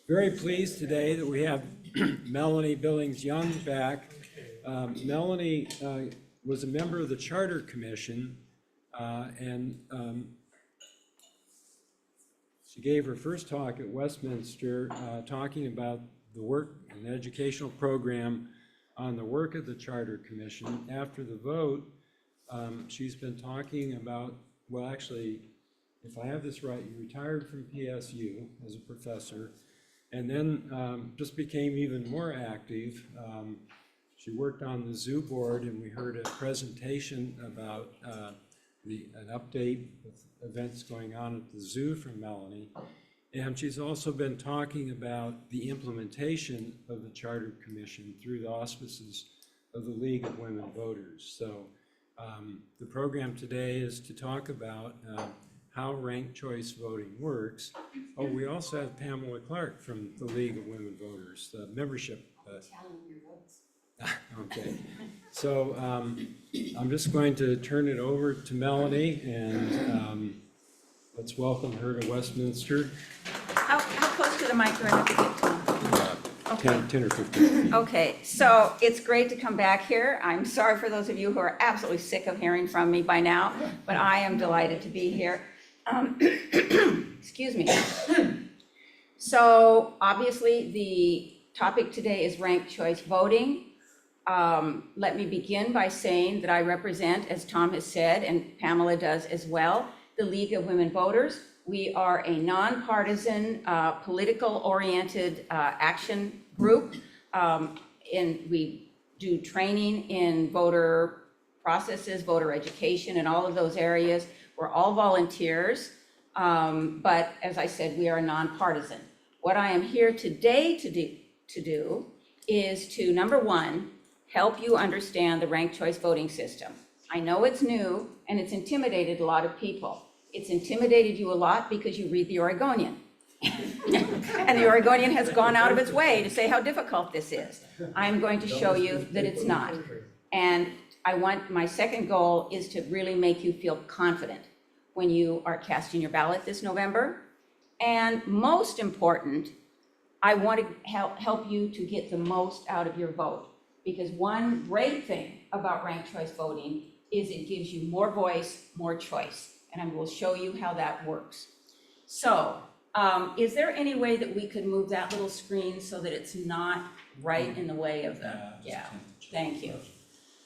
Very pleased today that we have Melanie Billings-Young back. Melanie was a member of the Charter Commission, and she gave her first talk at Westminster talking about the work and educational program on the work of the Charter Commission. After the vote, she's been talking about, well, actually, if I have this right, you retired from PSU as a professor, and then just became even more active. She worked on the zoo board, and we heard a presentation about an update with events going on at the zoo from Melanie. And she's also been talking about the implementation of the Charter Commission through the auspices of the League of Women Voters. So the program today is to talk about how ranked choice voting works. Oh, we also have Pamela Clark from the League of Women Voters, the membership. Okay, so I'm just going to turn it over to Melanie, and let's welcome her to Westminster. How close to the mic do I have to get to? Okay. 10 or 15. Okay, so it's great to come back here. I'm sorry for those of you who are absolutely sick of hearing from me by now, but I am delighted to be here. Excuse me. So obviously the topic today is ranked choice voting. Let me begin by saying that I represent, as Tom has said, and Pamela does as well, the League of Women Voters. We are a non-partisan, political-oriented action group, and we do training in voter processes, voter education, and all of those areas. We're all volunteers, but as I said, we are nonpartisan. What I am here today to do is to, number one, help you understand the ranked choice voting system. I know it's new and it's intimidated a lot of people. It's intimidated you a lot because you read the Oregonian. And the Oregonian has gone out of its way to say how difficult this is. I'm going to show you that it's not. And my second goal is to really make you feel confident when you are casting your ballot this November. And most important, I want to help you to get the most out of your vote. Because one great thing about ranked choice voting is it gives you more voice, more choice. And I will show you how that works. So, is there any way that we could move that little screen so that it's not right in the way of the, yeah, thank you.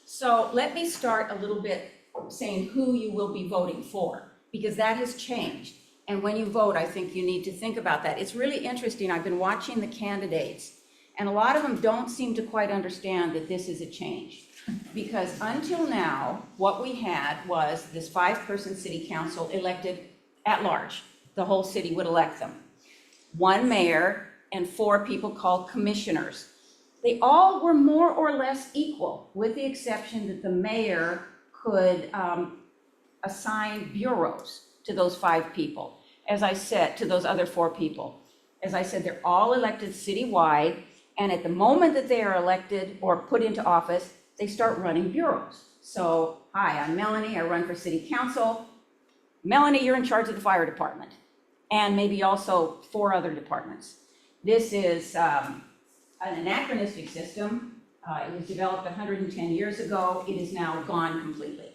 So let me start a little bit saying who you will be voting for, because that has changed. And when you vote, I think you need to think about that. It's really interesting. I've been watching the candidates, and a lot of them don't seem to quite understand that this is a change. Because until now, what we had was this 5-person city council elected at large. The whole city would elect them. 1 mayor and 4 people called commissioners. They all were more or less equal, with the exception that the mayor could assign bureaus to those 5 people. As I said, to those other 4 people. As I said, they're all elected citywide, and at the moment that they are elected or put into office, they start running bureaus. So, hi, I'm Melanie, I run for city council. Melanie, you're in charge of the fire department, and maybe also 4 other departments. This is an anachronistic system. It was developed 110 years ago. It is now gone completely.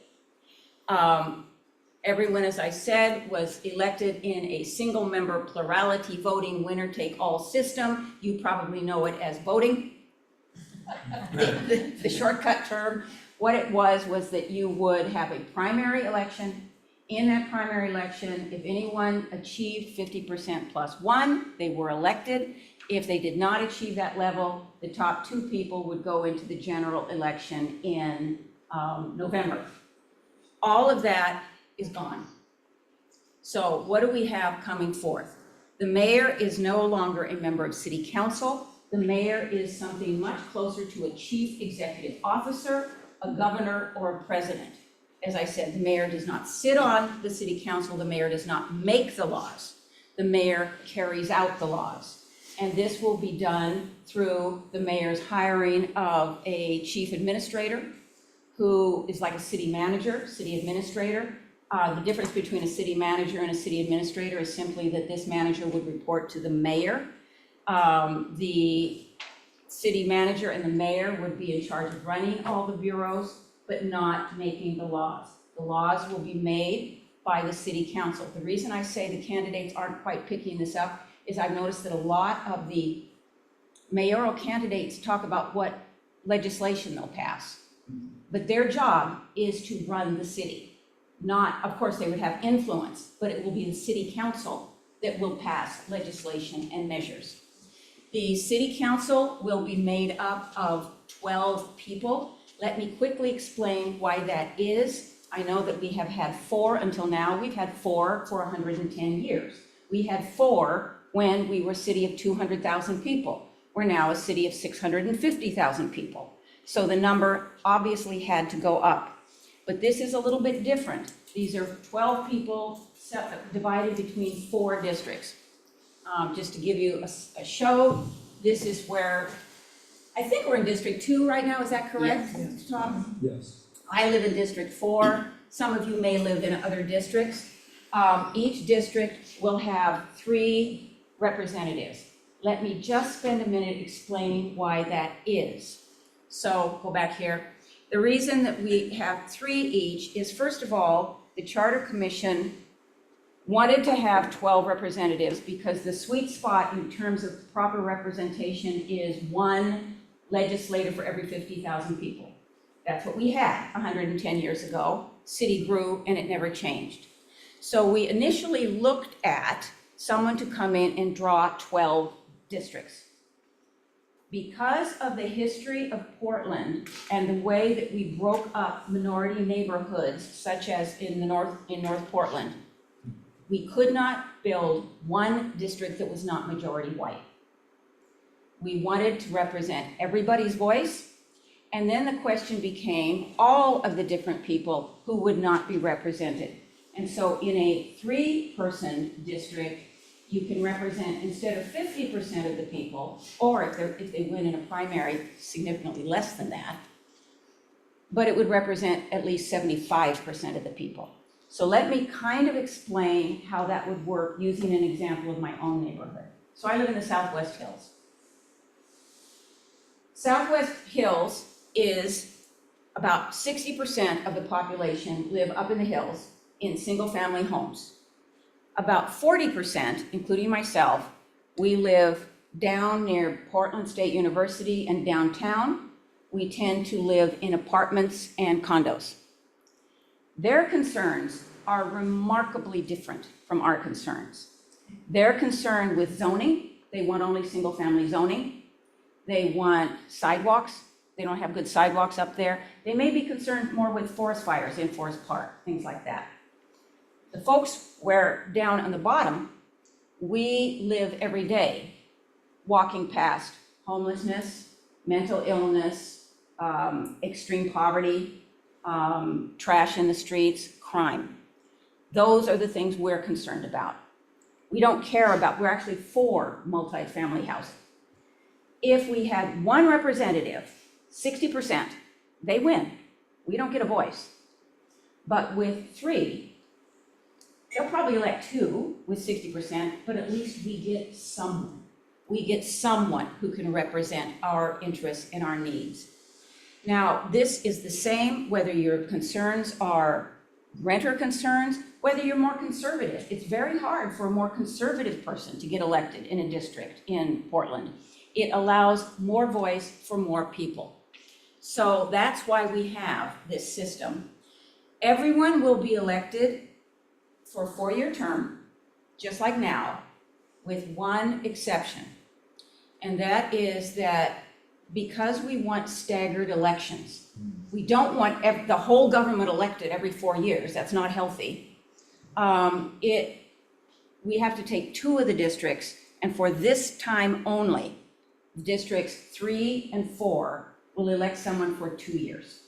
Everyone, as I said, was elected in a single member plurality voting winner-take-all system. You probably know it as voting. The shortcut term. What it was that you would have a primary election. In that primary election, if anyone achieved 50% plus 1, they were elected. If they did not achieve that level, the top 2 people would go into the general election in November. All of that is gone. So what do we have coming forth? The mayor is no longer a member of city council. The mayor is something much closer to a chief executive officer, a governor, or a president. As I said, the mayor does not sit on the city council. The mayor does not make the laws. The mayor carries out the laws. And this will be done through the mayor's hiring of a chief administrator who is like a city manager, city administrator. The difference between a city manager and a city administrator is simply that this manager would report to the mayor. The city manager and the mayor would be in charge of running all the bureaus, but not making the laws. The laws will be made by the city council. The reason I say the candidates aren't quite picking this up is I've noticed that a lot of the mayoral candidates talk about what legislation they'll pass. But their job is to run the city. Not, of course, they would have influence, but it will be the city council that will pass legislation and measures. The city council will be made up of 12 people. Let me quickly explain why that is. I know that we have had 4 until now. We've had 4 for 110 years. We had 4 when we were a city of 200,000 people. We're now a city of 650,000 people. So the number obviously had to go up. But this is a little bit different. These are 12 people divided between 4 districts. Just to give you a show, this is where, I think we're in District 2 right now, is that correct, Yes. Tom? Yes. I live in District 4. Some of you may live in other districts. Each district will have 3 representatives. Let me just spend a minute explaining why that is. So, go back here. The reason that we have 3 each is, first of all, the Charter Commission wanted to have 12 representatives because the sweet spot in terms of proper representation is 1 legislator for every 50,000 people. That's what we had 110 years ago. City grew and it never changed. So we initially looked at someone to come in and draw 12 districts. Because of the history of Portland and the way that we broke up minority neighborhoods, such as in North Portland, we could not build 1 district that was not majority white. We wanted to represent everybody's voice. And then the question became all of the different people who would not be represented. And so in a 3-person district, you can represent, instead of 50% of the people, or if they win in a primary, significantly less than that, but it would represent at least 75% of the people. So let me kind of explain how that would work using an example of my own neighborhood. So I live in the Southwest Hills. Southwest Hills is about 60% of the population live up in the hills in single-family homes. About 40%, including myself, we live down near Portland State University and downtown. We tend to live in apartments and condos. Their concerns are remarkably different from our concerns. They're concerned with zoning. They want only single-family zoning. They want sidewalks. They don't have good sidewalks up there. They may be concerned more with forest fires in Forest Park, things like that. The folks where down on the bottom, we live every day walking past homelessness, mental illness, extreme poverty, trash in the streets, crime. Those are the things we're concerned about. We don't care about, we're actually for multifamily housing. If we had 1 representative, 60%, they win. We don't get a voice. But with 3, they'll probably elect 2 with 60%, but at least we get someone. We get someone who can represent our interests and our needs. Now, this is the same whether your concerns are renter concerns, whether you're more conservative. It's very hard for a more conservative person to get elected in a district in Portland. It allows more voice for more people. So that's why we have this system. Everyone will be elected for a 4-year term, just like now, with 1 exception. And that is that because we want staggered elections, we don't want the whole government elected every 4 years. That's not healthy. We have to take 2 of the districts, and for this time only, districts 3 and 4 will elect someone for 2 years.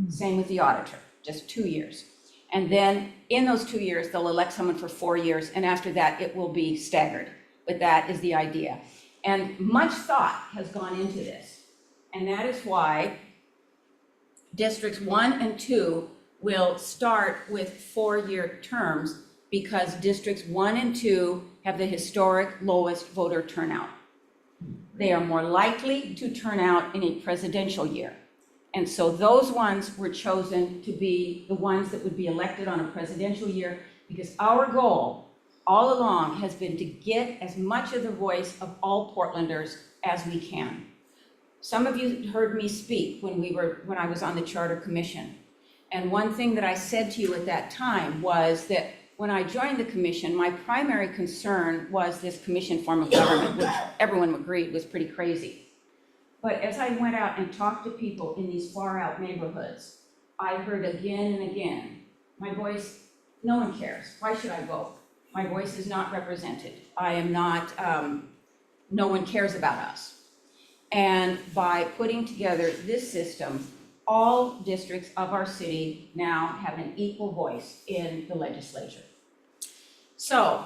Same with the auditor, just 2 years. And then in those 2 years, they'll elect someone for 4 years, and after that, it will be staggered. But that is the idea. And much thought has gone into this. And that is why districts 1 and 2 will start with 4-year terms, because districts 1 and 2 have the historic lowest voter turnout. They are more likely to turn out in a presidential year. And so those ones were chosen to be the ones that would be elected on a presidential year, because our goal all along has been to get as much of the voice of all Portlanders as we can. Some of you heard me speak when I was on the Charter Commission. And one thing that I said to you at that time was that when I joined the commission, my primary concern was this commission form of government, which everyone agreed was pretty crazy. But as I went out and talked to people in these far out neighborhoods, I heard again and again, my voice, no one cares. Why should I vote? My voice is not represented. I am not, no one cares about us. And by putting together this system, all districts of our city now have an equal voice in the legislature. So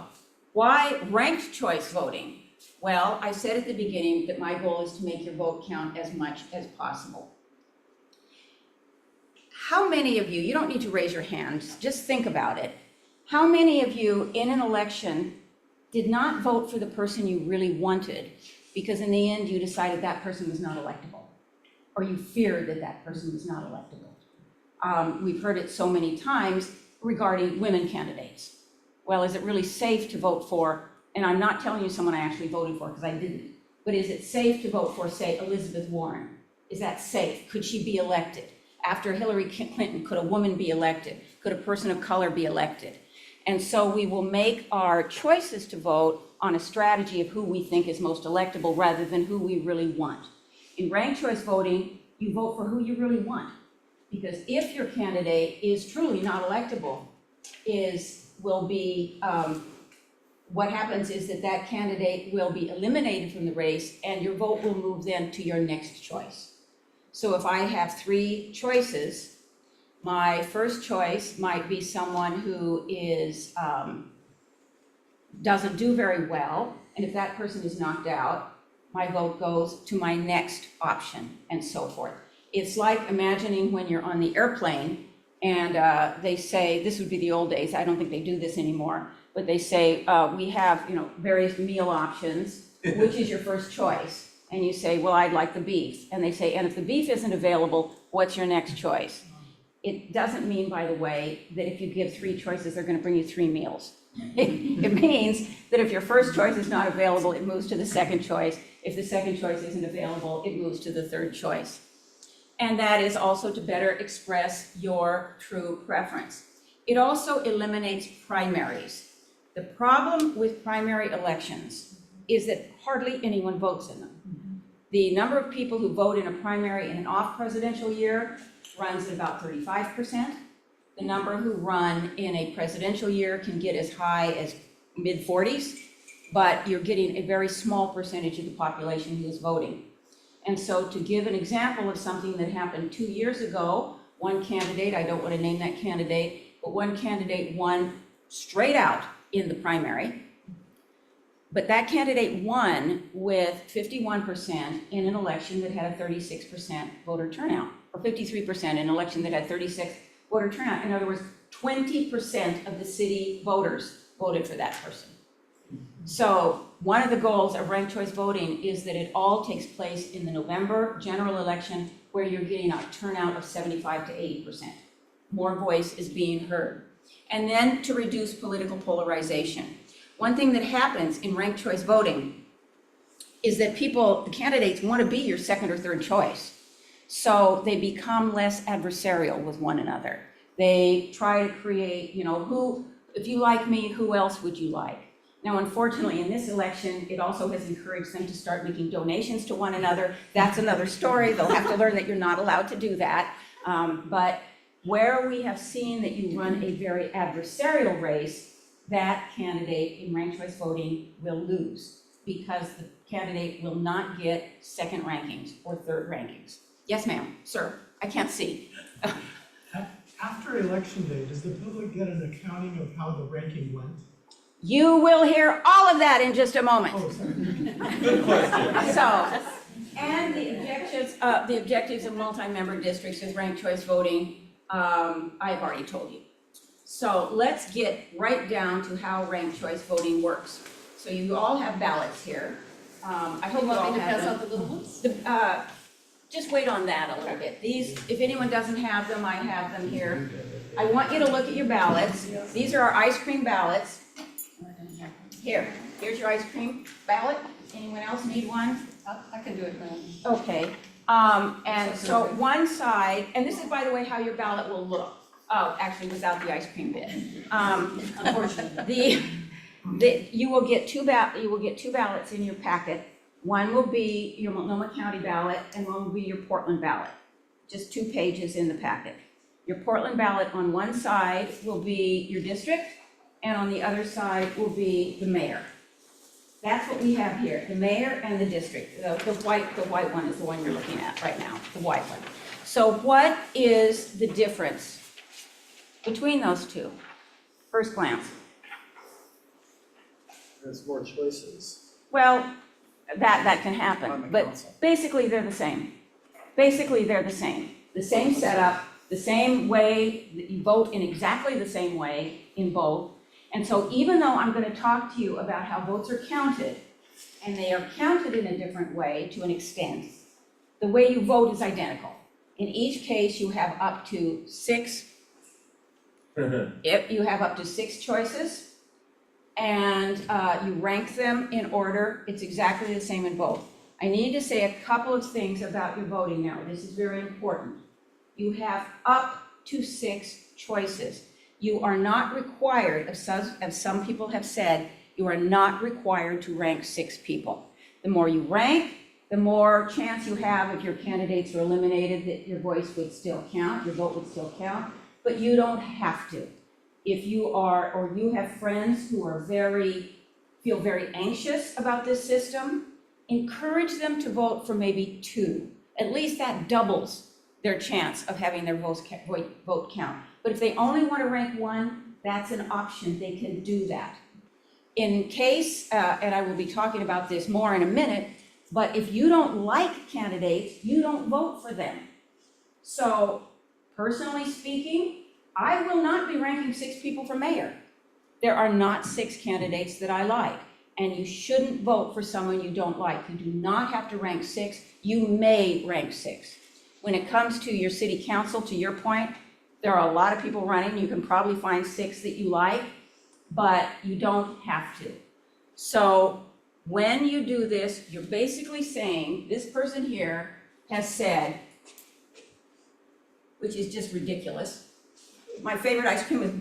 why ranked choice voting? Well, I said at the beginning that my goal is to make your vote count as much as possible. How many of you don't need to raise your hands, just think about it. How many of you in an election did not vote for the person you really wanted because in the end you decided that person was not electable, or you feared that that person was not electable? We've heard it so many times regarding women candidates. Well, is it really safe to vote for, and I'm not telling you someone I actually voted for because I didn't, but is it safe to vote for, say, Elizabeth Warren? Is that safe? Could she be elected? After Hillary Clinton, could a woman be elected? Could a person of color be elected? And so we will make our choices to vote on a strategy of who we think is most electable rather than who we really want. In ranked choice voting, you vote for who you really want. Because if your candidate is truly not electable, what happens is that candidate will be eliminated from the race and your vote will move then to your next choice. So if I have 3 choices, my first choice might be someone who doesn't do very well, and if that person is knocked out, my vote goes to my next option, and so forth. It's like imagining when you're on the airplane and they say, this would be the old days, I don't think they do this anymore, but they say, we have various meal options, which is your first choice? And you say, well, I'd like the beef. And they say, and if the beef isn't available, what's your next choice? It doesn't mean, by the way, that if you give 3 choices, they're going to bring you 3 meals. It means that if your first choice is not available, it moves to the second choice. If the second choice isn't available, it moves to the third choice. And that is also to better express your true preference. It also eliminates primaries. The problem with primary elections is that hardly anyone votes in them. The number of people who vote in a primary in an off-presidential year runs at about 35%. The number who run in a presidential year can get as high as mid-40s, but you're getting a very small percentage of the population who is voting. And so to give an example of something that happened 2 years ago, one candidate, I don't want to name that candidate, but one candidate won straight out in the primary. But that candidate won with 51% in an election that had a 36% voter turnout, or 53% in an election that had 36 voter turnout. In other words, 20% of the city voters voted for that person. So one of the goals of ranked choice voting is that it all takes place in the November general election, where you're getting a turnout of 75 to 80%. More voice is being heard. And then to reduce political polarization. One thing that happens in ranked choice voting is that the candidates want to be your second or third choice. So they become less adversarial with one another. They try to create, if you like me, who else would you like? Now, unfortunately, in this election, it also has encouraged them to start making donations to one another. That's another story. They'll have to learn that you're not allowed to do that. But where we have seen that you run a very adversarial race, that candidate in ranked choice voting will lose because the candidate will not get second rankings or third rankings. Yes, ma'am, sir, I can't see. After election day, does the public get an accounting of how the ranking went? You will hear all of that in just a moment. Oh, sorry. Good question. So, and the objectives of multi-member districts with ranked choice voting, I've already told you. So let's get right down to how ranked choice voting works. So you all have ballots here. I hope you all Want me to have pass them. out the little ones? Just wait on that a little bit. These, if anyone doesn't have them, I have them here. I want you to look at your ballots. These are our ice cream ballots. Here's your ice cream ballot. Anyone else need one? I can do it now. Okay, and so one side, and this is, by the way, how your ballot will look. Oh, actually, without the ice cream bit. Unfortunately. You will get two ballots in your packet. One will be your Multnomah County ballot, and one will be your Portland ballot. Just 2 pages in the packet. Your Portland ballot on one side will be your district, and on the other side will be the mayor. That's what we have here, the mayor and the district. The white one is the one you're looking at right now, the white one. So what is the difference between those two? First glance. There's more choices Well, that can on happen, the but council. basically they're the same. Basically, they're the same. The same setup, the same way, that you vote in exactly the same way in both. And so even though I'm going to talk to you about how votes are counted, and they are counted in a different way to an extent, the way you vote is identical. In each case, you have up to 6 you have up to 6 choices, and you rank them in order. It's exactly the same in both. I need to say a couple of things about your voting now. This is very important. You have up to 6 choices. You are not required, as some people have said, you are not required to rank 6 people. The more you rank, the more chance you have, if your candidates are eliminated, that your voice would still count, your vote would still count, but you don't have to. If you are, or you have friends who are feel very anxious about this system, encourage them to vote for maybe 2. At least that doubles their chance of having their vote count. But if they only want to rank 1, that's an option, they can do that. In case, and I will be talking about this more in a minute, but if you don't like candidates, you don't vote for them. So personally speaking, I will not be ranking 6 people for mayor. There are not 6 candidates that I like, and you shouldn't vote for someone you don't like. You do not have to rank 6, you may rank 6. When it comes to your city council, to your point, there are a lot of people running. You can probably find 6 that you like, but you don't have to. So when you do this, you're basically saying, this person here has said, which is just ridiculous, my favorite ice cream is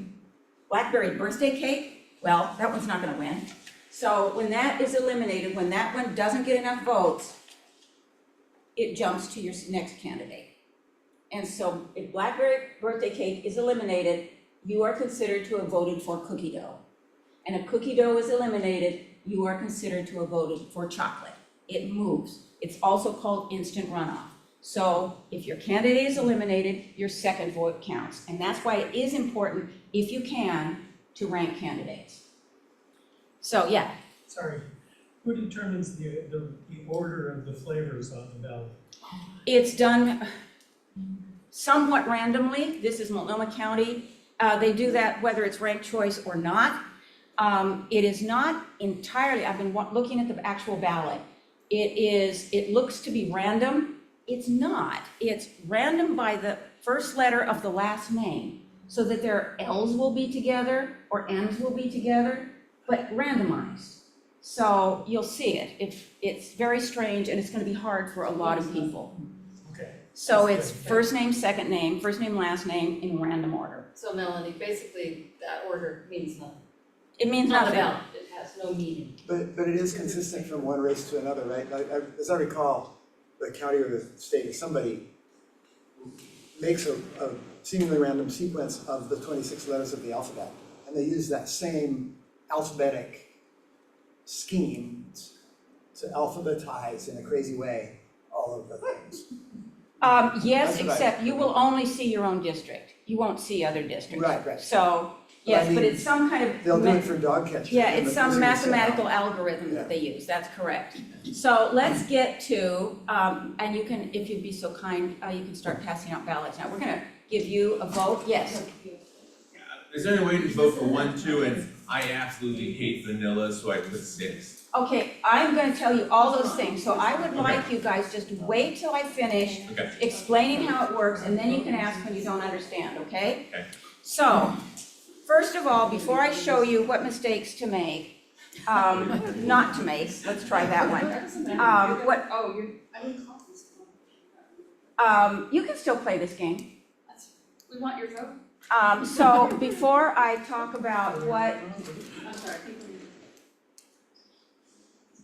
blackberry birthday cake. Well, that one's not gonna win. So when that is eliminated, when that one doesn't get enough votes, it jumps to your next candidate. And so if blackberry birthday cake is eliminated, you are considered to have voted for cookie dough. And if cookie dough is eliminated, you are considered to have voted for chocolate. It moves. It's also called instant runoff. So if your candidate is eliminated, your second vote counts. And that's why it is important, if you can, to rank candidates. So, yeah. Sorry, who determines the order of the flavors on the ballot? It's done somewhat randomly. This is Multnomah County. They do that whether it's ranked choice or not. It is not entirely, I've been looking at the actual ballot. It looks to be random. It's not. It's random by the first letter of the last name, so that their L's will be together or M's will be together, but randomized. So you'll see it. It's very strange, and it's going to be hard for a lot of people. Okay. So it's first name, last name in random order. So Melanie, basically, that order means nothing. It means Not the nothing. ballot, it has no meaning. But it is consistent from one race to another, right? As I recall, the county or the state or somebody makes a seemingly random sequence of the 26 letters of the alphabet, and they use that same alphabetic scheme to alphabetize in a crazy way all of the things. Yes, That's right. except you will only see your own district. You won't see other districts. Right. So, But yes, I but mean, it's some kind of. They'll do it for dog catching. Yeah, it's some Using the same mathematical alphabet. algorithm that Yeah. they use, that's correct. So let's get to, and you can, if you'd be so kind, you can start passing out ballots. Now, we're gonna give you a vote, yes. Is there any way to vote for 1, 2, and I absolutely hate vanilla, so I put 6? Okay, I'm gonna tell you all those things, so I would like you guys just wait till I finish Okay. explaining how it works, and then you can ask when you don't understand, okay? Okay. So, first of all, before I show you what mistakes to make, not to make, let's try that one. Oh, you're, I would call this one. You can still play this game. We want your vote. So before I talk about what, I'm sorry, people.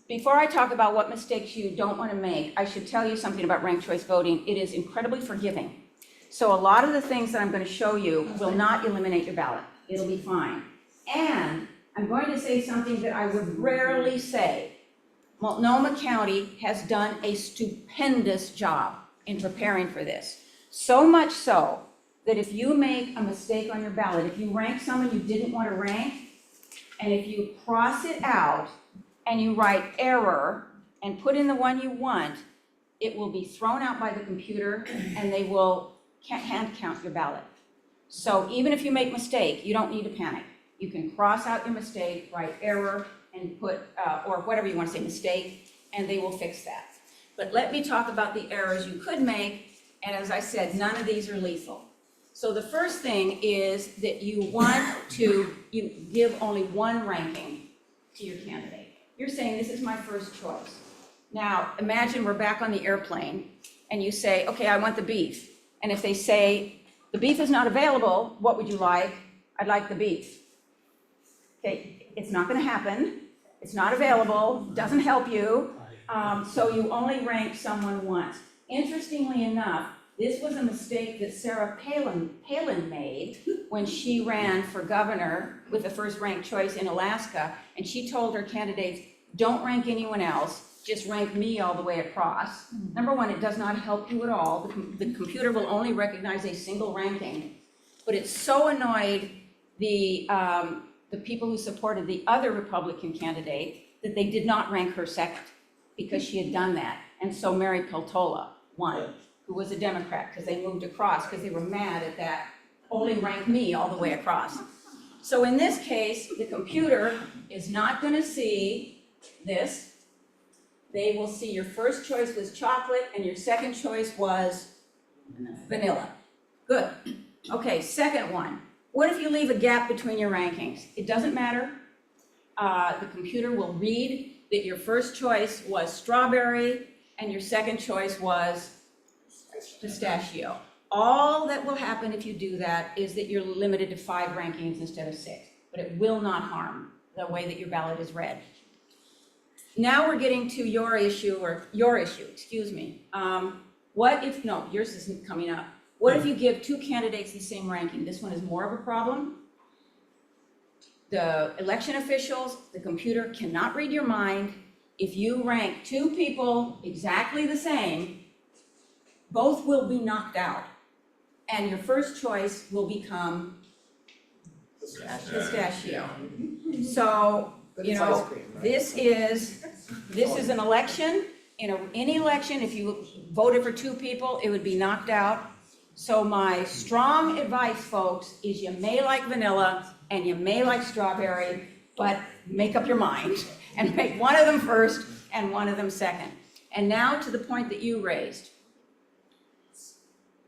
before I talk about what mistakes you don't want to make, I should tell you something about ranked choice voting. It is incredibly forgiving. So a lot of the things that I'm going to show you will not eliminate your ballot. It'll be fine. And I'm going to say something that I would rarely say. Multnomah County has done a stupendous job in preparing for this. So much so that if you make a mistake on your ballot, if you rank someone you didn't want to rank, and if you cross it out and you write error and put in the one you want, it will be thrown out by the computer and they will hand count your ballot. So even if you make a mistake, you don't need to panic. You can cross out your mistake, write error, and put, or whatever you want to say, mistake, and they will fix that. But let me talk about the errors you could make, and as I said, none of these are lethal. So the first thing is that you give only one ranking to your candidate. You're saying, this is my first choice. Now, imagine we're back on the airplane, and you say, okay, I want the beef. And if they say, the beef is not available, what would you like? I'd like the beef. Okay, it's not gonna happen. It's not available, doesn't help you. So you only rank someone once. Interestingly enough, this was a mistake that Sarah Palin made when she ran for governor with the first ranked choice in Alaska. And she told her candidates, don't rank anyone else, just rank me all the way across. Number one, it does not help you at all. The computer will only recognize a single ranking. But it so annoyed the people who supported the other Republican candidate that they did not rank her second because she had done that. And so Mary Peltola won, who was a Democrat, because they moved across, because they were mad at that, only rank me all the way across. So in this case, the computer is not gonna see this. They will see your first choice was chocolate and your second choice was vanilla. Good. Okay, second one. What if you leave a gap between your rankings? It doesn't matter. The computer will read that your first choice was strawberry and your second choice was pistachio. All that will happen if you do that is that you're limited to 5 rankings instead of 6, but it will not harm the way that your ballot is read. Now we're getting to your issue, excuse me. What if, no, yours isn't coming up. What if you give 2 candidates the same ranking? This one is more of a problem. The election officials, the computer cannot read your mind. If you rank 2 people exactly the same, both will be knocked out. And your first choice will become pistachio. So, But you it's know, ice cream, right? this is an election. In any election, if you voted for 2 people, it would be knocked out. So my strong advice, folks, is you may like vanilla and you may like strawberry, but make up your mind and make one of them first and one of them second. And now to the point that you raised.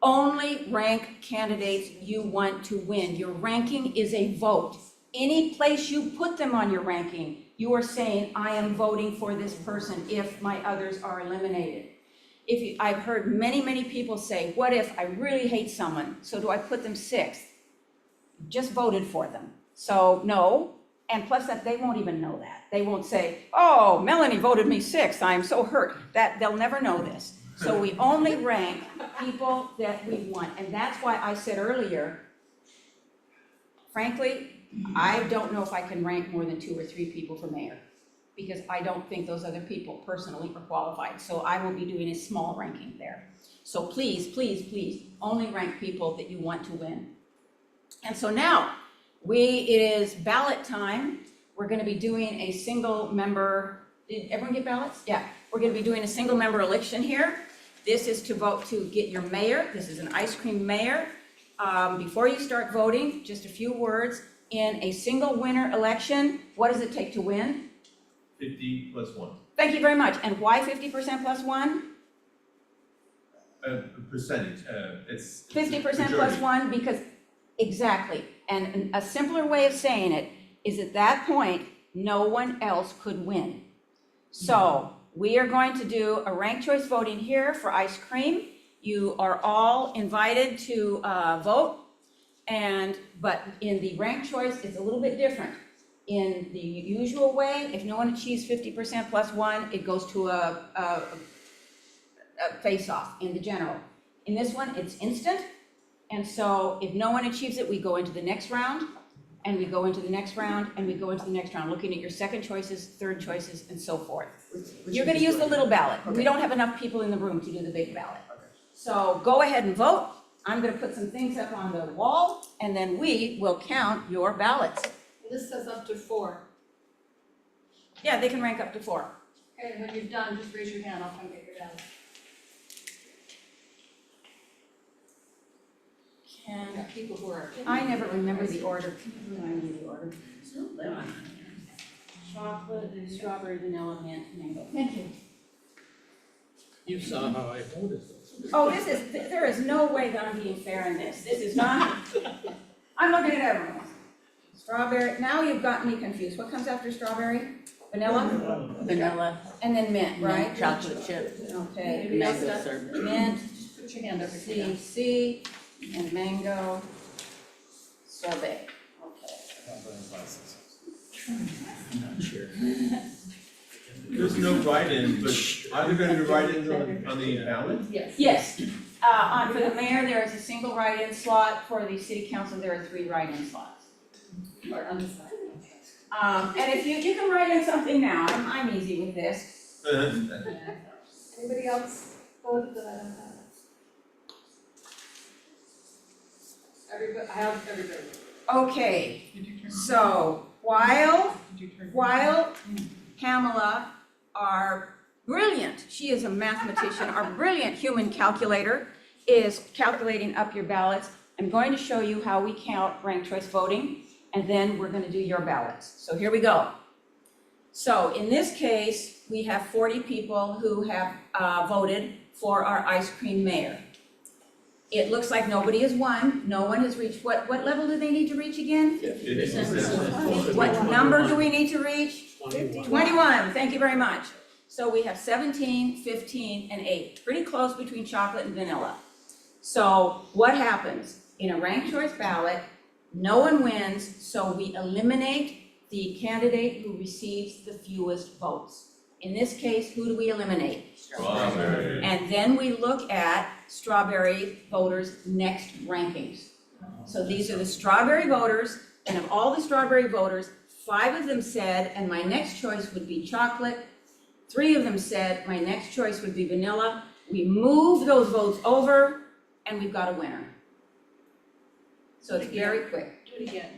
Only rank candidates you want to win. Your ranking is a vote. Any place you put them on your ranking, you are saying, I am voting for this person if my others are eliminated. I've heard many, many people say, what if I really hate someone, so do I put them 6th? Just voted for them. So no, and plus that they won't even know that. They won't say, oh, Melanie voted me 6th, I'm so hurt. They'll never know this. So we only rank people that we want. And that's why I said earlier, frankly, I don't know if I can rank more than 2 or 3 people for mayor, because I don't think those other people personally are qualified. So I will be doing a small ranking there. So please, please, please, only rank people that you want to win. And so now, it is ballot time. We're gonna be doing a single member, did everyone get ballots? Yeah, we're gonna be doing a single member election here. This is to vote to get your mayor. This is an ice cream mayor. Before you start voting, just a few words. In a single winner election, what does it take to win? 50 plus 1. Thank you very much. And why 50% plus one? Percentage, it's. 50% plus majority. one, because, exactly. And a simpler way of saying it is at that point, no one else could win. So we are going to do a ranked choice voting here for ice cream. You are all invited to vote. But in the ranked choice, it's a little bit different. In the usual way, if no one achieves 50% plus one, it goes to a face-off in the general. In this one, it's instant. And so if no one achieves it, we go into the next round, and we go into the next round, and we go into the next round, looking at your second choices, third choices, and so forth. You're gonna use the little ballot. We don't have enough people in the room to do the big ballot. So go ahead and vote. I'm gonna put some things up on the wall, and then we will count your ballots. This says up to 4. Yeah, they can rank up to 4. Okay, when you're done, just raise your hand, I'll come get your ballot. And Got people who are. I never remember the order. Can you remind me the order? Chocolate, strawberry, vanilla, mint, mango. Thank you. You saw how I voted. Oh, there is no way that I'm being fair in this. This is not, I'm looking at everyone. Strawberry, now you've gotten me confused. What comes after strawberry? Vanilla? Vanilla, And then mint, right? chocolate chip, Okay. mango sorbet. Mint, Just put your hand over here. CC, and mango sorbet. Okay. There's no write-in, but are there gonna be write-ins on the ballot? Yes. Yes, for the mayor, there is a single write-in slot. For the city council, there are 3 write-in slots. Or undecided. And if you can write in something now, I'm easy with this. Anybody else voted that I don't have? Everybody, I have everybody. Okay, so while Pamela, our brilliant, she is a mathematician, our brilliant human calculator is calculating up your ballots, I'm going to show you how we count ranked choice voting, and then we're gonna do your ballots. So here we go. So in this case, we have 40 people who have voted for our ice cream mayor. It looks like nobody has won, no one has reached, what level do they need to reach again? 50%. What number do we need to reach? 21. 21, thank you very much. So we have 17, 15, and 8, pretty close between chocolate and vanilla. So what happens? In a ranked choice ballot, no one wins, so we eliminate the candidate who receives the fewest votes. In this case, who do we eliminate? Strawberry. And then we look at strawberry voters' next rankings. So these are the strawberry voters, and of all the strawberry voters, 5 of them said, and my next choice would be chocolate. 3 of them said, my next choice would be vanilla. We move those votes over, and we've got a winner. So it's very quick. Do it again.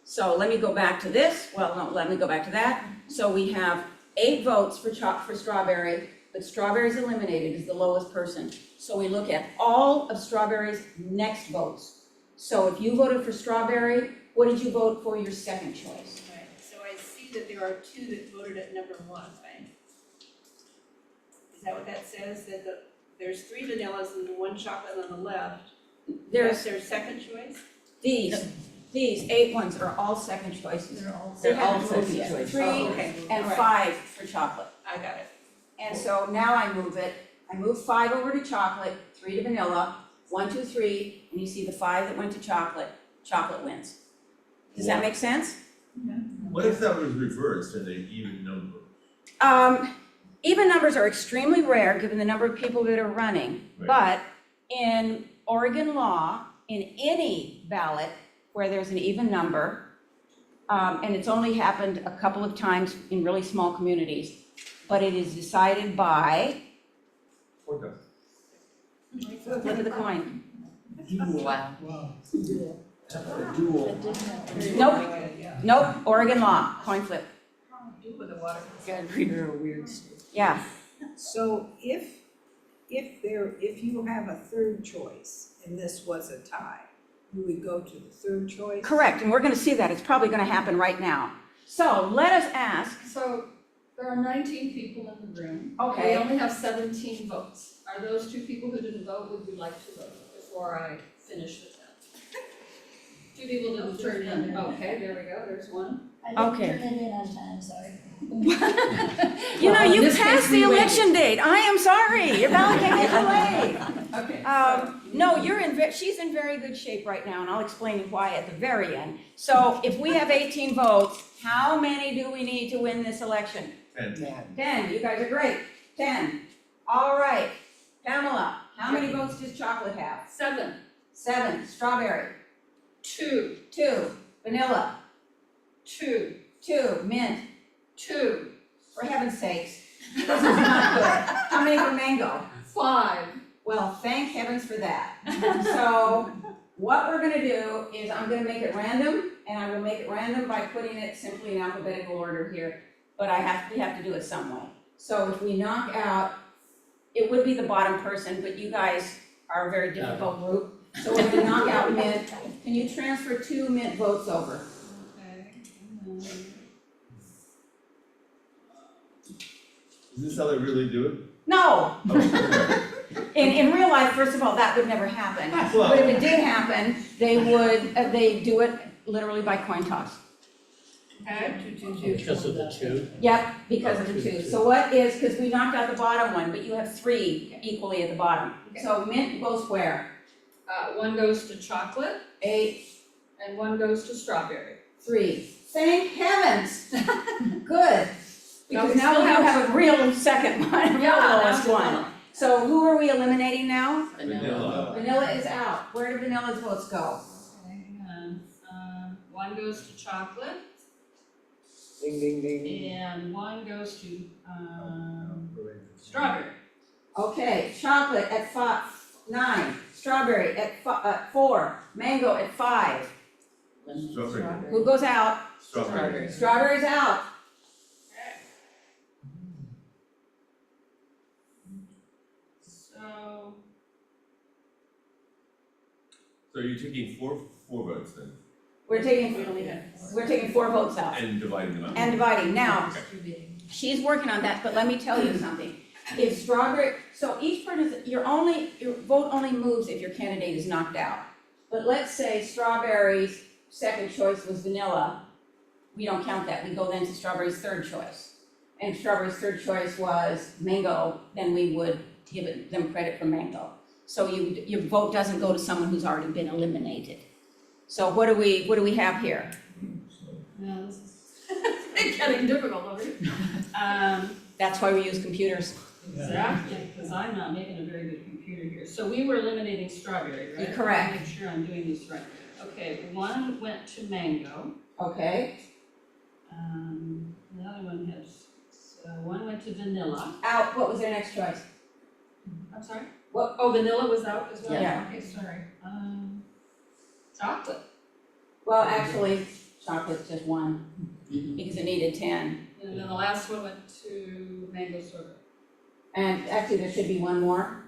So let me go back to this, well, no, let me go back to that. So we have 8 votes for strawberry, but strawberry's eliminated as the lowest person. So we look at all of strawberry's next votes. So if you voted for strawberry, what did you vote for your second choice? Right, so I see that there are 2 that voted at number 1, right? Is that what that says, that there's 3 vanillas and 1 chocolate on the left? There's That's their second choice? these 8 ones are all second choices. They're all They have second yet. choice. 3 Oh, okay. and All right. 5 for chocolate. I got it. And so now I move it, I move 5 over to chocolate, 3 to vanilla, 1, 2, 3, and you see the 5 that went to chocolate, chocolate wins. Does that make sense? What if that was reversed and an even number? Even numbers are extremely rare, given the number of people that are running. Right. But in Oregon law, in any ballot where there's an even number, and it's only happened a couple of times in really small communities, but it is decided by, Okay. flip of the coin. Wow. Wow. Nope, Oregon law, coin flip, Do with the water. God, we're a weird state. yeah. So if you have a third choice and this was a tie, you would go to the third choice? Correct, and we're gonna see that, it's probably gonna happen right now. So let us ask, So there are 19 people in the room. Okay. We only have 17 votes. Are those two people who didn't vote, would you like to vote before I finish the count? Two people didn't turn in. Okay, there we go, there's one. Okay. I didn't turn it in on time, sorry. you know, Well, in you this passed case, the we waited. election date. I am sorry. Your ballot came in too late. Okay. No, she's in very good shape right now, and I'll explain why at the very end. So if we have 18 votes, how many do we need to win this election? 10. 10, you guys are great. 10. All right. Pamela, how many votes does chocolate have? 7, 7. Strawberry. 2, 2. Vanilla. 2, 2. Mint. 2, For heaven's sakes. This is not good. How many for mango? 5. Well, thank heavens for that. So what we're gonna do is I'm gonna make it random, and I will make it random by putting it simply in alphabetical order here. But we have to do it some way. So if we knock out, it would be the bottom person, but you guys are a very difficult group. So we're gonna knock out Mint. Can you transfer 2 Mint votes over? Okay. Is this how they really do it? No, Oh, in real life, first of all, that would never happen. Well- But if it did happen, they do it literally by coin toss. Okay. Because of the two. Yep, because of the 2. So what is, because we knocked out the bottom one, but you have 3 equally at the bottom. So Mint goes where? 1 goes to chocolate 8, and 1 goes to strawberry. 3. Thank heavens. Good. Now Because we now still we have- have a real second one, a real lowest one. vanilla. So who are we eliminating now? Vanilla. Vanilla is out. Where do Vanilla's votes go? Okay, hang on. 1 goes to chocolate Ding, ding, ding. and 1 goes to strawberry. Okay, chocolate at 9, strawberry at 4, mango at 5. Strawberry. Who goes out? Strawberry. Strawberry's out. So, So you're taking four votes then, We're taking 4 votes out and dividing them up? and dividing. Now, she's working on that, but let me tell you something. If strawberry, so each person, your vote only moves if your candidate is knocked out. But let's say strawberry's second choice was vanilla, we don't count that, we go then to strawberry's third choice. And strawberry's third choice was mango, then we would give them credit for mango. So your vote doesn't go to someone who's already been eliminated. So what do we have here? now this is getting difficult over here. That's why we use computers. Exactly, because I'm not making a very good computer here. So we were eliminating strawberry, right? You're correct. Make sure I'm doing this right. Okay, 1 went to mango. Okay, The other one has, so 1 went to vanilla. out, what was their next choice? I'm sorry? What? Oh, vanilla was out as well? Yeah. Okay, sorry. Chocolate. Well, actually, chocolate's just 1, because it needed 10. And then the last one went to mango sorbet. And actually, there should be 1 more.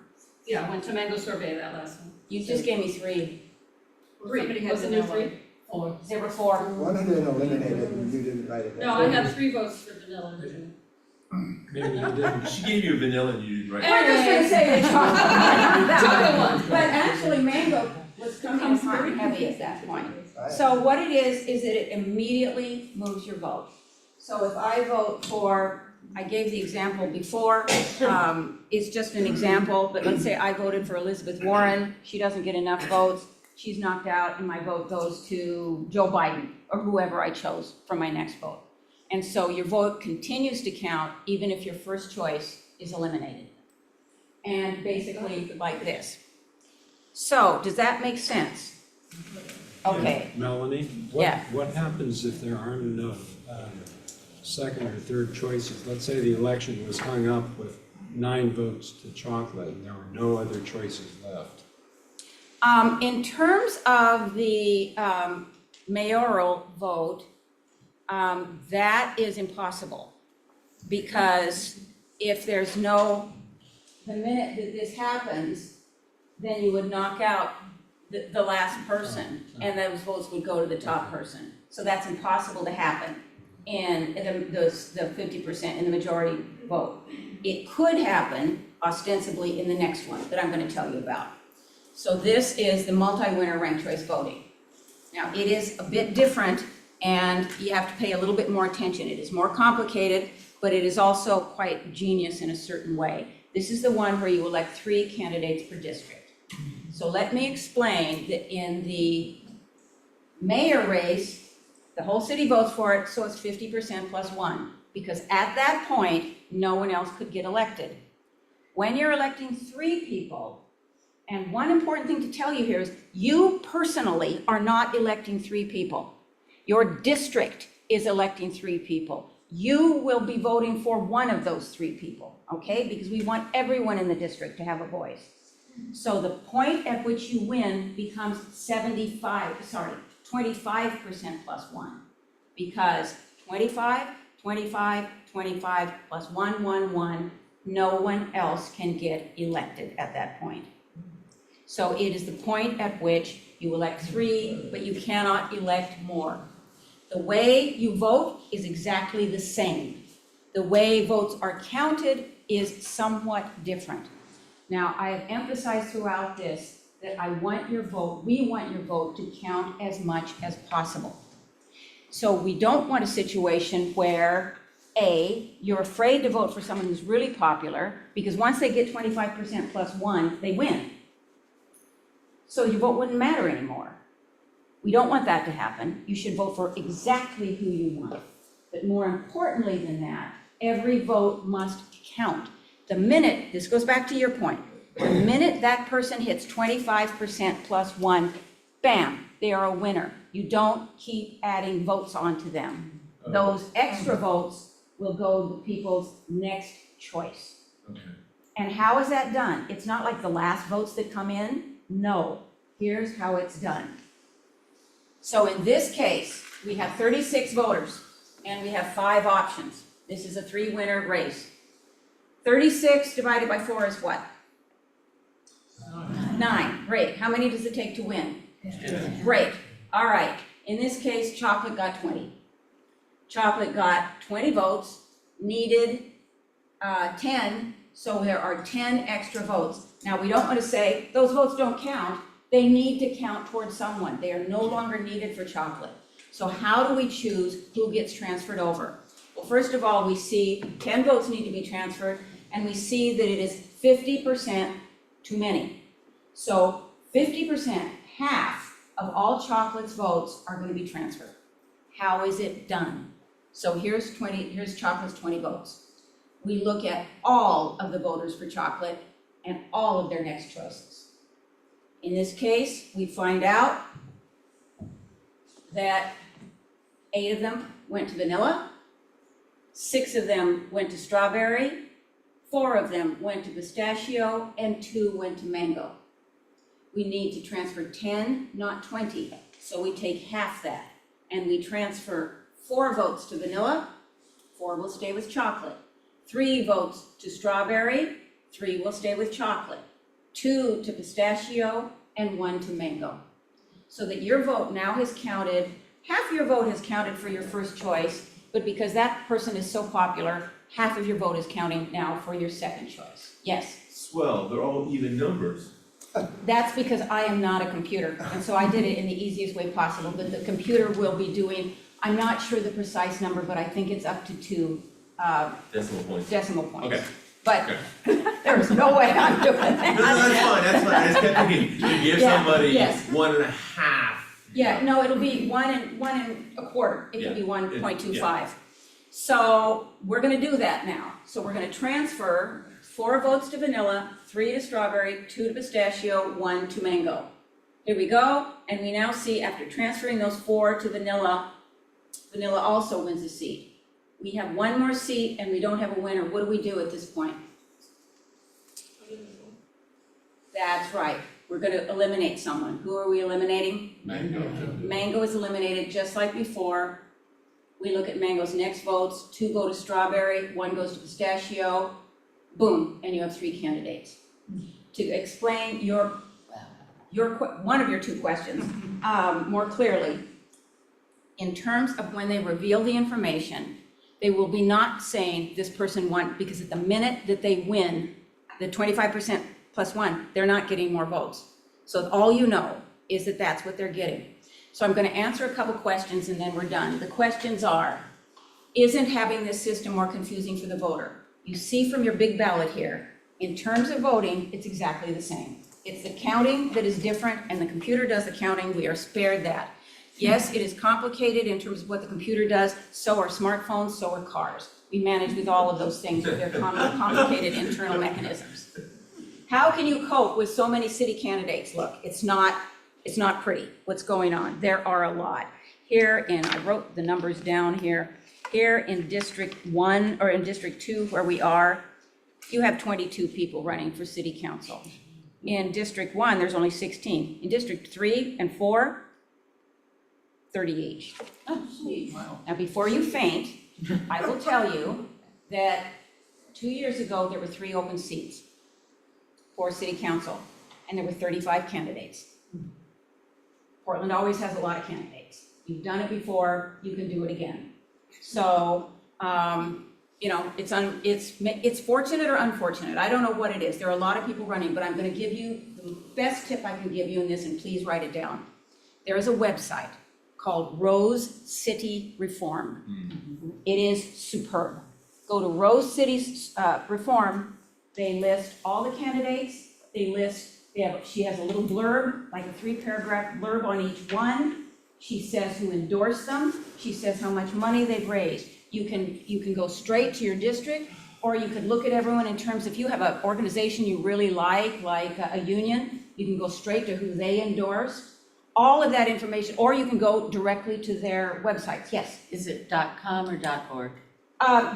Yeah, went to mango sorbet, that last one. You just gave me 3. Somebody had Wasn't there vanilla. 3? 4. There were 4. One had been eliminated and you didn't write it. No, I had 3 votes for vanilla originally. Maybe you didn't. She gave you vanilla and you didn't write it. I'm just gonna say the chocolate. Chocolate one. But actually, mango was coming in hot and heavy at that point. Right. So what it is that it immediately moves your vote. So if I vote for, I gave the example before, it's just an example, but let's say I voted for Elizabeth Warren, she doesn't get enough votes, she's knocked out, and my vote goes to Joe Biden, or whoever I chose for my next vote. And so your vote continues to count even if your first choice is eliminated. And basically like this. So, does that make sense? Okay, Melanie, Yeah. what happens if there aren't enough second or third choices? Let's say the election was hung up with 9 votes to chocolate and there were no other choices left. in terms of the mayoral vote, that is impossible. Because if there's no, the minute that this happens, then you would knock out the last person, and those votes would go to the top person. So that's impossible to happen in the 50% in the majority vote. It could happen ostensibly in the next one that I'm gonna tell you about. So this is the multi-winner ranked choice voting. Now, it is a bit different and you have to pay a little bit more attention. It is more complicated, but it is also quite genius in a certain way. This is the one where you elect 3 candidates per district. So let me explain that in the mayor race, the whole city votes for it, so it's 50% plus 1, because at that point, no one else could get elected. When you're electing 3 people, and one important thing to tell you here is you personally are not electing 3 people. Your district is electing 3 people. You will be voting for one of those 3 people, okay? Because we want everyone in the district to have a voice. So the point at which you win becomes 25% plus 1. Because 25, 25, 25 plus 1, 1, 1, no one else can get elected at that point. So it is the point at which you elect 3, but you cannot elect more. The way you vote is exactly the same. The way votes are counted is somewhat different. Now, I have emphasized throughout this that I want your vote, we want your vote to count as much as possible. So we don't want a situation where, A, you're afraid to vote for someone who's really popular, because once they get 25% plus 1, they win. So your vote wouldn't matter anymore. We don't want that to happen. You should vote for exactly who you want. But more importantly than that, every vote must count. The minute, this goes back to your point, the minute that person hits 25% plus 1, bam, they are a winner. You don't keep adding votes onto them. Those extra votes will go to the people's next choice. Okay. And how is that done? It's not like the last votes that come in. No, here's how it's done. So in this case, we have 36 voters and we have 5 options. This is a 3-winner race. 36 divided by 4 is what? 9. Great. How many does it take to win? Great. All right. In this case, Chocolate got 20. Chocolate got 20 votes, needed 10, so there are 10 extra votes. Now, we don't want to say those votes don't count. They need to count towards someone. They are no longer needed for Chocolate. So how do we choose who gets transferred over? Well, first of all, we see 10 votes need to be transferred, and we see that it is 50% too many. So 50%, half of all Chocolate's votes are going to be transferred. How is it done? So here's Chocolate's 20 votes. We look at all of the voters for Chocolate and all of their next choices. In this case, we find out that 8 of them went to vanilla, 6 of them went to strawberry, 4 of them went to pistachio, and 2 went to mango. We need to transfer 10, not 20, so we take half that, and we transfer 4 votes to vanilla, 4 will stay with Chocolate, 3 votes to strawberry, 3 will stay with Chocolate, 2 to pistachio, and 1 to mango. So that your vote now has counted, half your vote has counted for your first choice, but because that person is so popular, half of your vote is counting now for your second choice. Yes? Swell, they're all even numbers. That's because I am not a computer, and so I did it in the easiest way possible, but the computer will be doing, I'm not sure the precise number, but I think it's up to 2 Decimal points. decimal points. Okay. But there's no way I'm doing that. No, that's fine. I just kept thinking, you give Yeah, somebody yes. 1.5. Yeah, no, it'll be 1 and 1.25. It could be Yeah, 1.25. So we're gonna do that now. So we're gonna transfer 4 votes to vanilla, 3 to strawberry, 2 to pistachio, 1 to mango. Here we go, and we now see after transferring those 4 to vanilla, vanilla also wins a seat. We have 1 more seat and we don't have a winner. What do we do at this point? That's right. We're gonna eliminate someone. Who are we eliminating? Mango. Mango is eliminated just like before. We look at Mango's next votes. 2 go to strawberry, 1 goes to pistachio. Boom, and you have 3 candidates. To explain one of your 2 questions more clearly, in terms of when they reveal the information, they will be not saying this person won, because at the minute that they win, the 25% plus one, they're not getting more votes. So all you know is that that's what they're getting. So I'm going to answer a couple questions and then we're done. The questions are, isn't having this system more confusing for the voter? You see from your big ballot here, in terms of voting, it's exactly the same. It's the counting that is different, and the computer does the counting. We are spared that. Yes, it is complicated in terms of what the computer does. So are smartphones, so are cars. We manage with all of those things with their complicated internal mechanisms. How can you cope with so many city candidates? Look, it's not pretty what's going on. There are a lot. Here in, I wrote the numbers down here. Here in District 1 or in District 2 where we are, you have 22 people running for city council. In District 1, there's only 16. In District 3 and 4, 38. Wow. Now, before you faint, I will tell you that 2 years ago, there were 3 open seats for city council, and there were 35 candidates. Portland always has a lot of candidates. You've done it before, you can do it again. So, you know, it's fortunate or unfortunate. I don't know what it is. There are a lot of people running, but I'm going to give you the best tip I can give you in this, and please write it down. There is a website called Rose City Reform. It is superb. Go to Rose City's Reform. They list all the candidates. She has a little blurb, like a 3-paragraph blurb on each one. She says who endorsed them. She says how much money they've raised. You can go straight to your district, or you could look at everyone in terms, if you have an organization you really like a union, you can go straight to who they endorsed. All of that information, or you can go directly to their websites. Yes? Is it .com or .org?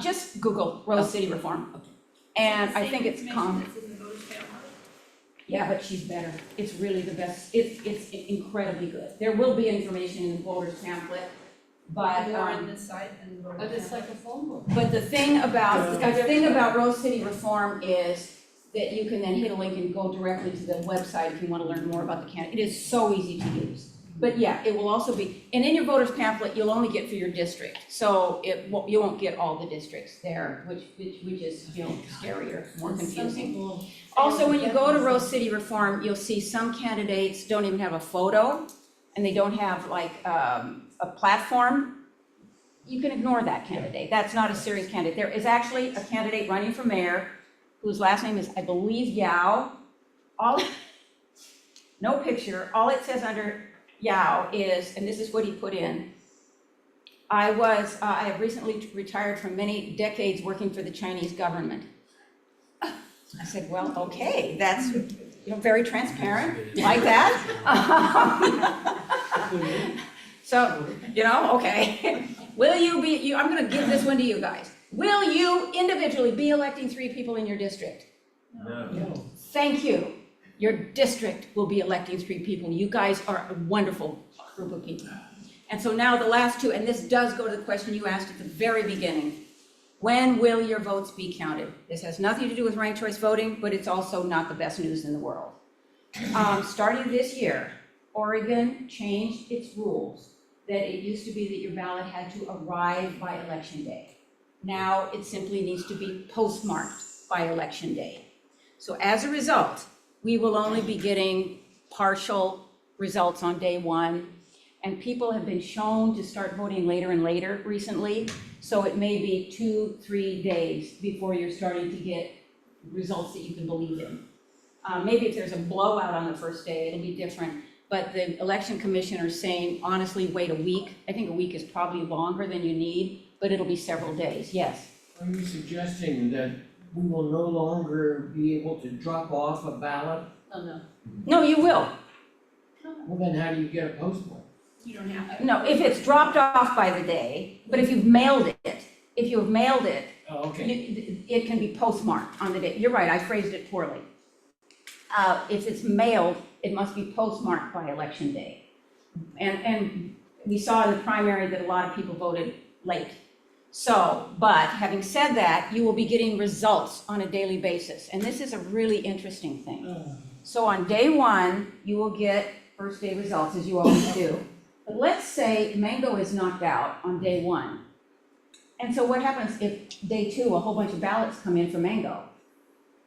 Just Google Rose City Reform. And I think it's com. It's in the voters pamphlet. Yeah, but she's better. It's really the best. It's incredibly good. There will be information in the voters pamphlet, but More on this side than the voters But it's pamphlet. like a phone book. but the thing about Rose City Reform is that you can then hit a link and go directly to the website if you want to learn more about the candidate. It is so easy to use. But yeah, it will also be, and in your voters pamphlet, you'll only get for your district. So you won't get all the is there, which is, you know, scarier, more confusing. Also, when you go to Rose City Reform, you'll see some candidates don't even have a photo, and they don't have like a platform. You can ignore that candidate. That's not a serious candidate. There is actually a candidate running for mayor whose last name is, I believe, Yao. No picture. All it says under Yao is, and this is what he put in, I have recently retired from many decades working for the Chinese government. I said, well, okay, that's, you know, very transparent, like that. So, you know, okay. Will you I'm gonna give this one to you guys. Will you individually be electing 3 people in your district? No. Thank you. Your district will be electing 3 people. You guys are a wonderful group of people. And so now the last 2, and this does go to the question you asked at the very beginning. When will your votes be counted? This has nothing to do with ranked choice voting, but it's also not the best news in the world. Starting this year, Oregon changed its rules that it used to be that your ballot had to arrive by election day. Now it simply needs to be postmarked by election day. So as a result, we will only be getting partial results on day 1, and people have been shown to start voting later and later recently, so it may be 2-3 days before you're starting to get results that you can believe in. Maybe if there's a blowout on the first day, it'll be different, but the election commissioner is saying, honestly, wait a week. I think a week is probably longer than you need, but it'll be several days, yes. Are you suggesting that we will no longer be able to drop off a ballot? Oh, no. No, you will. Well, then how do you get a postmark? You don't have to. No, if it's dropped off by the day, but if you've mailed it, Oh, okay. it can be postmarked on the day. You're right, I phrased it poorly. If it's mailed, it must be postmarked by election day. And we saw in the primary that a lot of people voted late. So, but having said that, you will be getting results on a daily basis. And this is a really interesting thing. So on day 1, you will get first day results, as you always do. But let's say Mango is knocked out on day one. And so what happens if day two, a whole bunch of ballots come in for Mango?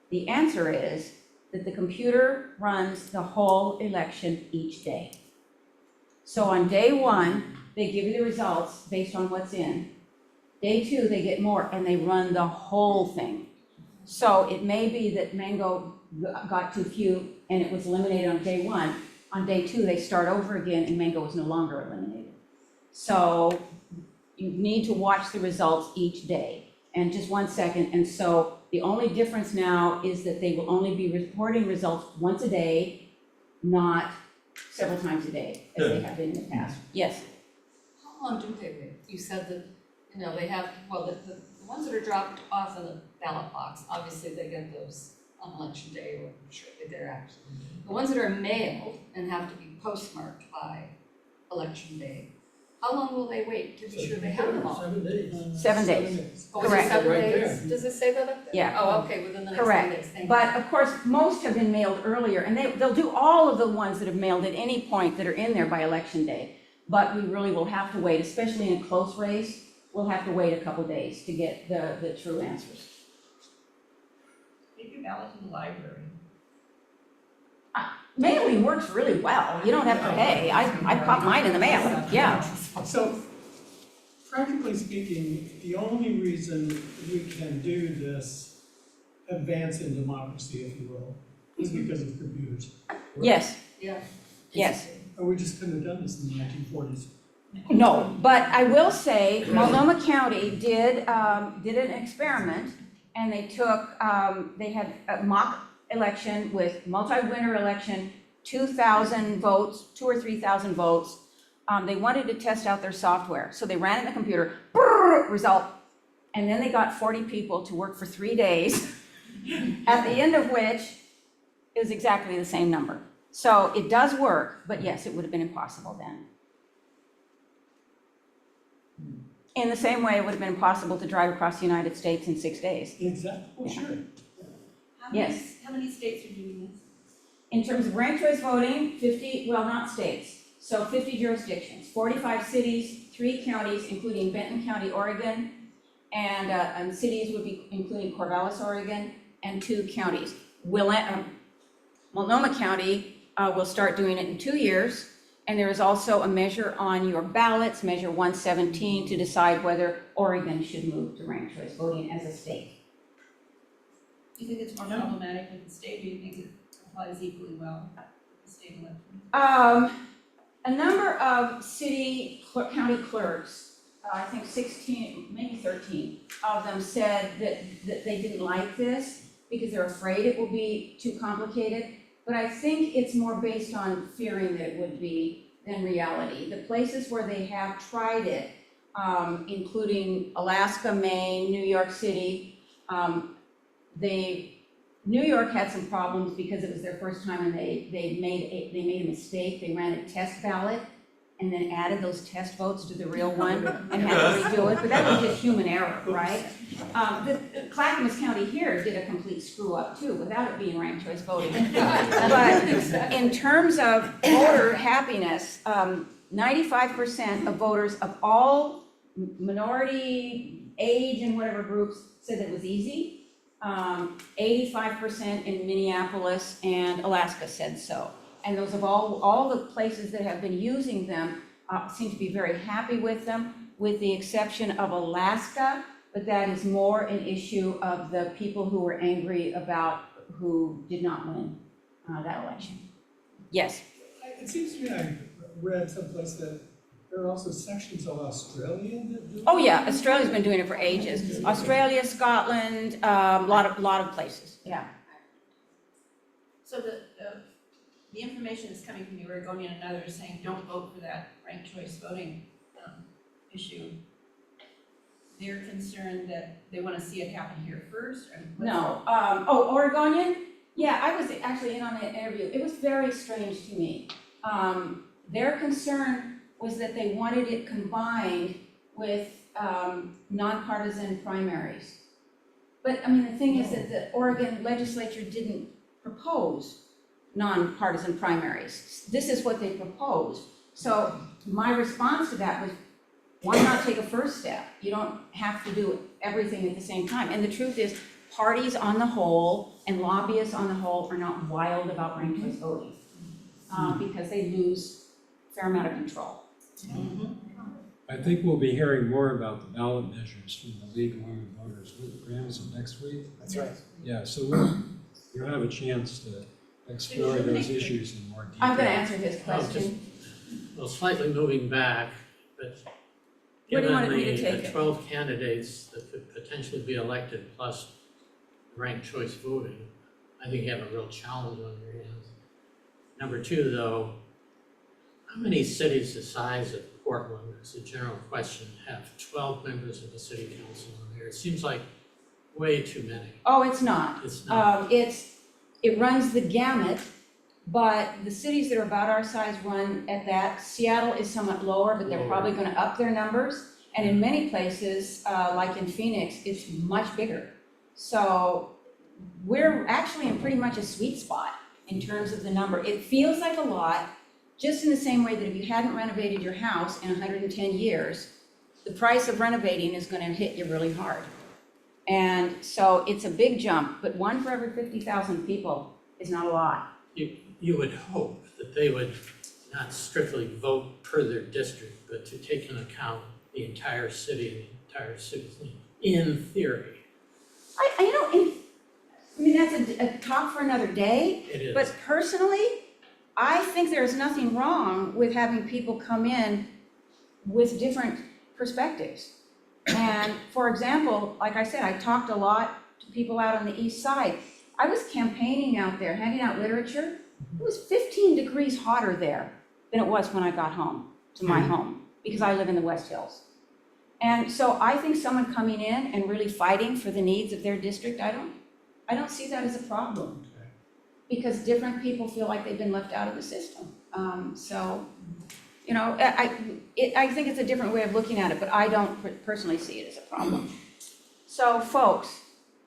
The answer is that the computer runs the whole election each day. So on day one, they give you the results based on what's in. Day two, they get more and they run the whole thing. So it may be that Mango got too few and it was eliminated on day one. On day two, they start over again and Mango was no longer eliminated. So you need to watch the results each day. And just 1 second, and so the only difference now is that they will only be reporting results once a day, not several times a day, as they have been in the past. Yes? How long do they wait? You said that, they have, well, the ones that are dropped off in the ballot box, obviously they get those on election day or shortly thereafter. The ones that are mailed and have to be postmarked by election day, how long will they wait to be sure they have them all? 7 days. 7 days. Oh, is it Correct. 7 Right days? there. Does it say that up there? Yeah. Oh, okay, within the next 7 Correct. days, thank you. But of course, most have been mailed earlier, and they'll do all of the ones that have mailed at any point that are in there by election day. But we really will have to wait, especially in a close race, we'll have to wait a couple days to get the true answers. Take your ballot to the library. Mailing works really well, you don't have to pay, I pop mine in the mail, yeah. So, practically speaking, the only reason we can do this advance in democracy, if you will, is because of computers. Yes, Yeah. yes. Or we just couldn't have done this in the 1940s. No, but I will say, Multnomah County did an experiment, and they took, they had a mock election with multi-winner election, 2,000 votes, 2,000 or 3,000 votes. They wanted to test out their software, so they ran it in the computer, brrr, result, and then they got 40 people to work for 3 days, at the end of which it was exactly the same number. So it does work, but yes, it would have been impossible then. In the same way, it would have been impossible to drive across the United States in 6 days. Exactly, well, Yeah. sure. Yes. How many states are doing this? In terms of ranked choice voting, 50, well, not states, so 50 jurisdictions, 45 cities, 3 counties, including Benton County, Oregon, and cities would be including Corvallis, Oregon, and 2 counties. Multnomah County will start doing it in 2 years, and there is also a measure on your ballots, Measure 117, to decide whether Oregon should move to ranked choice voting as a state. Do you think it's more problematic with the state, or do you think it applies equally well with the state election? A number of county clerks, I think 16, maybe 13 of them said that they didn't like this because they're afraid it will be too complicated. But I think it's more based on fearing that it would be than reality. The places where they have tried it, including Alaska, Maine, New York City, New York had some problems because it was their first time and they made a mistake. They ran a test ballot and then added those test votes to the real one and had to redo it, but that was just human error, right? Clackamas County here did a complete screw up too, without it being ranked choice voting. But in terms of voter happiness, 95% of voters of all minority, age and whatever groups said that it was easy. 85% in Minneapolis and Alaska said so. And those of all the places that have been using them seem to be very happy with them, with the exception of Alaska, but that is more an issue of the people who were angry about who did not win that election. Yes? It seems to me I read someplace that there are also sections of Australia that do. Oh yeah, Australia's been doing it for ages. Australia, Scotland, a lot of places, yeah. So the information is coming from the Oregonian and others saying, don't vote for that ranked choice voting issue. They're concerned that they want to see it happen here first? Or what's No, Oregonian? Yeah, I was actually in on that interview. It was very strange to me. Their concern was that they wanted it combined with non-partisan primaries. But I mean, the thing is that the Oregon legislature didn't propose non-partisan primaries. This is what they proposed. So my response to that was, why not take a first step? You don't have to do everything at the same time. And the truth is, parties on the whole and lobbyists on the whole are not wild about ranked choice voting, because they lose a fair amount of control. I think we'll be hearing more about the ballot measures from the League of Women Voters. Graham, is it next week? That's right. Yeah, so you'll have a chance to explore those issues in more detail. I'm gonna answer his question. Well, slightly moving back, but Where do you want given me to take the it? 12 candidates that could potentially be elected plus ranked choice voting, I think you have a real challenge on your hands. Number two, though, how many cities the size of Portland, as a general question, have 12 members of the city council on there? It seems like way too many. Oh, it's not. It's not. It runs the gamut, but the cities that are about our size run at that. Seattle is somewhat lower, but they're Lower. probably gonna up their numbers. And in many places, like in Phoenix, it's much bigger. So we're actually in pretty much a sweet spot in terms of the number. It feels like a lot, just in the same way that if you hadn't renovated your house in 110 years, the price of renovating is gonna hit you really hard. And so it's a big jump, but one for every 50,000 people is not a lot. You would hope that they would not strictly vote per their district, but to take into account the entire city and the entire city's needs, in theory. I mean, that's a talk for another day, It is. but personally, I think there's nothing wrong with having people come in with different perspectives. And for example, like I said, I talked a lot to people out on the east side. I was campaigning out there, handing out literature. It was 15 degrees hotter there than it was when I got home, to my home, because I live in the West Hills. And so I think someone coming in and really fighting for the needs of their district, I don't see that as a problem. Because different people feel like they've been left out of the system. So, you know, I think it's a different way of looking at it, but I don't personally see it as a problem. So folks,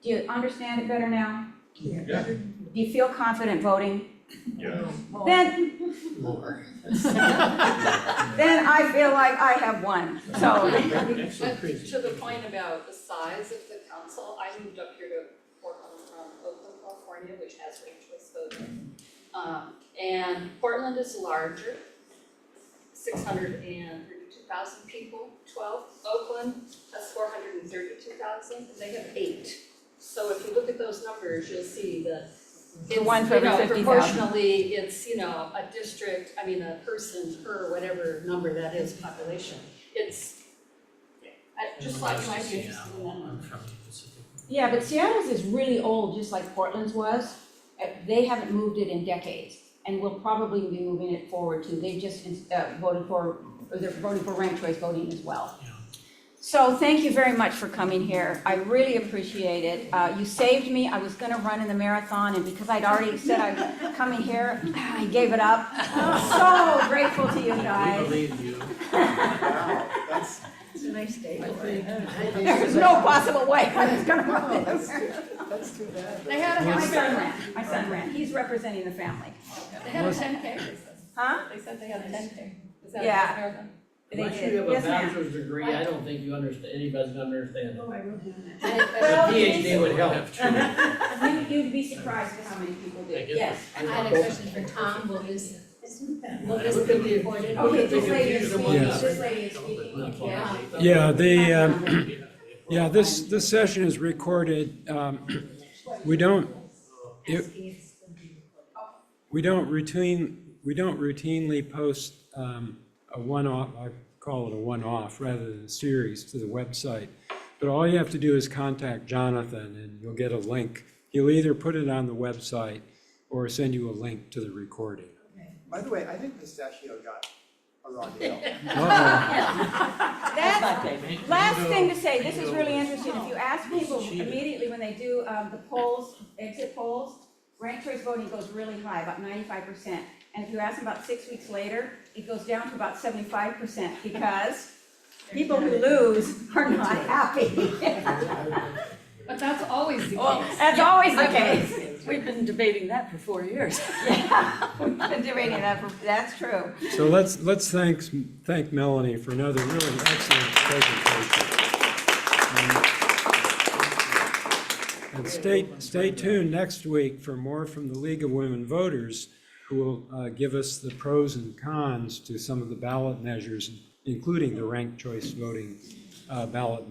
do you understand it better now? Yeah. Do you feel confident voting? Yeah. Then, More. then I feel like I have won, so. Excellent But presentation. to the point about the size of the council, I moved up here to Portland from Oakland, California, which has ranked choice voting. And Portland is larger, 632,000 people, 12. Oakland has 432,000, and they have 8. So if you look at those numbers, you'll see that The one for every 50,000. proportionally, it's, a district, a person per whatever number that is population. It's, I just thought you might be interested in that I'm number. from the Pacific. Yeah, but Seattle's is really old, just like Portland's was. They haven't moved it in decades, and will probably be moving it forward too. They've just they're voting for ranked choice voting as well. Yeah. So thank you very much for coming here. I really appreciate it. You saved me. I was gonna run in the marathon, and because I'd already said I was coming here, I gave it up. I'm so grateful to you We guys. believe you. Wow, that's, It's a nice day. There was no possible way I was gonna run this. that's too bad. They had a My son ran. He's representing the family. They had a 10K. Huh? They said they had a 10K. Is that Yeah. a marathon? They Unless did. you have a Yes, ma'am. bachelor's degree, I don't think you understand, anybody's gonna understand it. Oh, I wrote down that. A Well, PhD would help. Have two. You'd be surprised at how many people do. I guess- Yes. I had a question for Tom, will this Look at the, Okay, look at the this lady is computer speaking. one. This lady is speaking. Yeah, this session is recorded. We don't routinely post a one-off, I call it a one-off rather than a series, to the website. But all you have to do is contact Jonathan and you'll get a link. He'll either put it on the website or send you a link to the recording. By the way, I think Pistachio got a raw deal. That's, last thing to say, this is really interesting. If you ask people immediately when they do the polls, exit polls, ranked choice voting goes really high, about 95%. And if you ask them about 6 weeks later, it goes down to about 75% because people who lose are not happy. But that's always the case. That's always the case. We've been debating that for 4 years. Yeah, we've been debating that, that's true. So let's thank Melanie for another really excellent presentation. And stay tuned next week for more from the League of Women Voters, who will give us the pros and cons to some of the ballot measures, including the ranked choice voting ballot